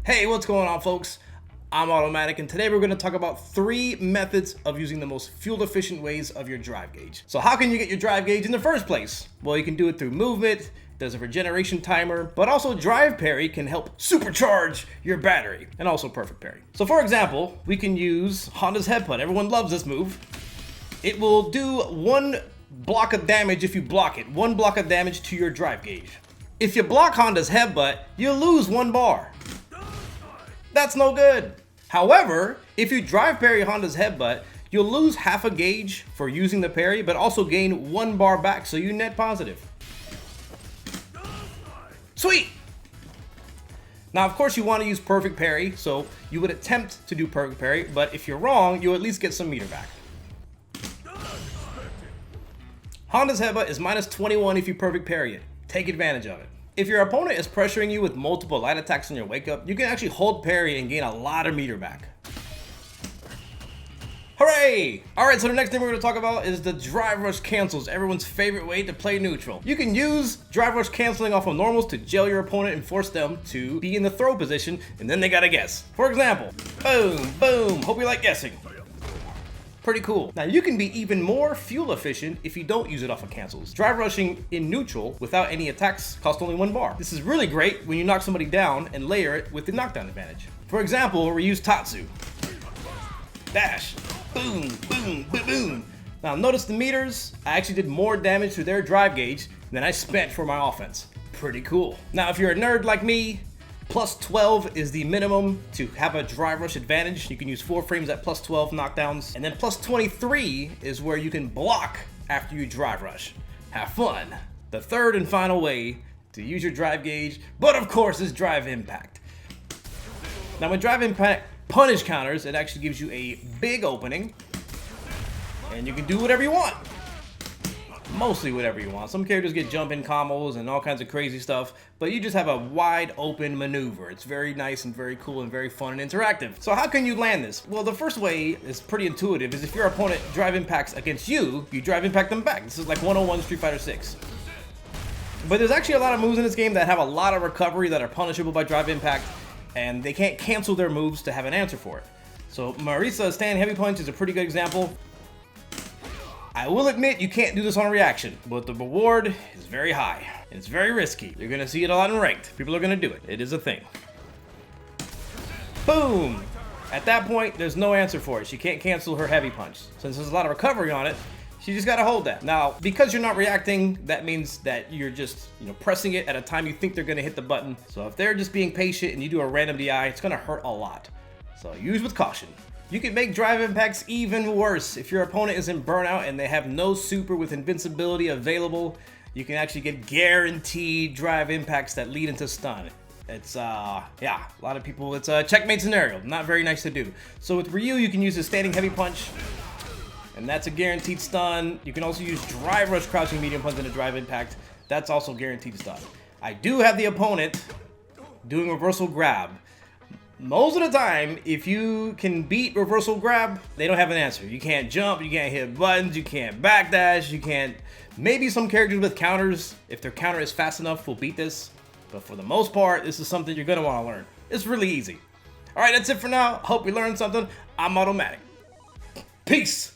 Hey, what's going on, folks? I'm AutoMattock, and today we're going to talk about 3 methods of using the most fuel-efficient ways of your drive gauge. So how can you get your drive gauge in the first place? Well, you can do it through movement, there's a regeneration timer, but also drive parry can help supercharge your battery, and also perfect parry. So for example, we can use Honda's headbutt. Everyone loves this move. It will do 1 block of damage if you block it. 1 block of damage to your drive gauge. If you block Honda's headbutt, you'll lose 1 bar. That's no good. However, if you drive parry Honda's headbutt, you'll lose half a gauge for using the parry, but also gain 1 bar back, so you net positive. Sweet! Now, of course, you want to use perfect parry, so you would attempt to do perfect parry, but if you're wrong, you'll at least get some meter back. Honda's headbutt is minus 21 if you perfect parry it. Take advantage of it. If your opponent is pressuring you with multiple light attacks on your wake up, you can actually hold parry and gain a lot of meter back. Hooray! Alright, so the next thing we're going to talk about is the drive rush cancels, everyone's favorite way to play neutral. You can use drive rush canceling off of normals to jail your opponent and force them to be in the throw position, and then they gotta guess. For example, boom, boom, hope you like guessing. Pretty cool. Now you can be even more fuel efficient if you don't use it off of cancels. Drive rushing in neutral without any attacks costs only 1 bar. This is really great when you knock somebody down and layer it with the knockdown advantage. For example, we use Tatsu. Dash. Boom, boom, boom, boom. Now notice the meters. I actually did more damage to their drive gauge than I spent for my offense. Pretty cool. Now if you're a nerd like me, plus 12 is the minimum to have a drive rush advantage. You can use 4 frames at plus 12 knockdowns. And then plus 23 is where you can block after you drive rush. Have fun. The third and final way to use your drive gauge, but of course, is drive impact. Now when drive impact punish counters, it actually gives you a big opening. And you can do whatever you want. Mostly whatever you want. Some characters get jump-in combos and all kinds of crazy stuff, but you just have a wide open maneuver. It's very nice and very cool and very fun and interactive. So how can you land this? Well, the first way is pretty intuitive, is if your opponent drive impacts against you, you drive impact them back. This is like 101 Street Fighter 6. But there's actually a lot of moves in this game that have a lot of recovery that are punishable by drive impact, and they can't cancel their moves to have an answer for it. So Marisa's stand heavy punch is a pretty good example. I will admit you can't do this on reaction, but the reward is very high, and it's very risky. You're gonna see it a lot in ranked. People are gonna do it. It is a thing. Boom! At that point, there's no answer for it. She can't cancel her heavy punch. Since there's a lot of recovery on it, she just gotta hold that. Now, because you're not reacting, that means that you're just, pressing it at a time you think they're gonna hit the button. So if they're just being patient and you do a random DI, it's gonna hurt a lot. So use with caution. You can make drive impacts even worse. If your opponent is in burnout and they have no super with invincibility available, you can actually get guaranteed drive impacts that lead into stun. It's, yeah, a lot of people, it's a checkmate scenario. Not very nice to do. So with Ryu, you can use a standing heavy punch, and that's a guaranteed stun. You can also use drive rush crouching medium punch and a drive impact. That's also guaranteed stun. I do have the opponent doing reversal grab. Most of the time, if you can beat reversal grab, they don't have an answer. You can't jump, you can't hit buttons, you can't backdash, you can't... Maybe some characters with counters, if their counter is fast enough, will beat this. But for the most part, this is something you're gonna wanna learn. It's really easy. Alright, that's it for now. Hope you learned something. I'm AutoMattock. Peace!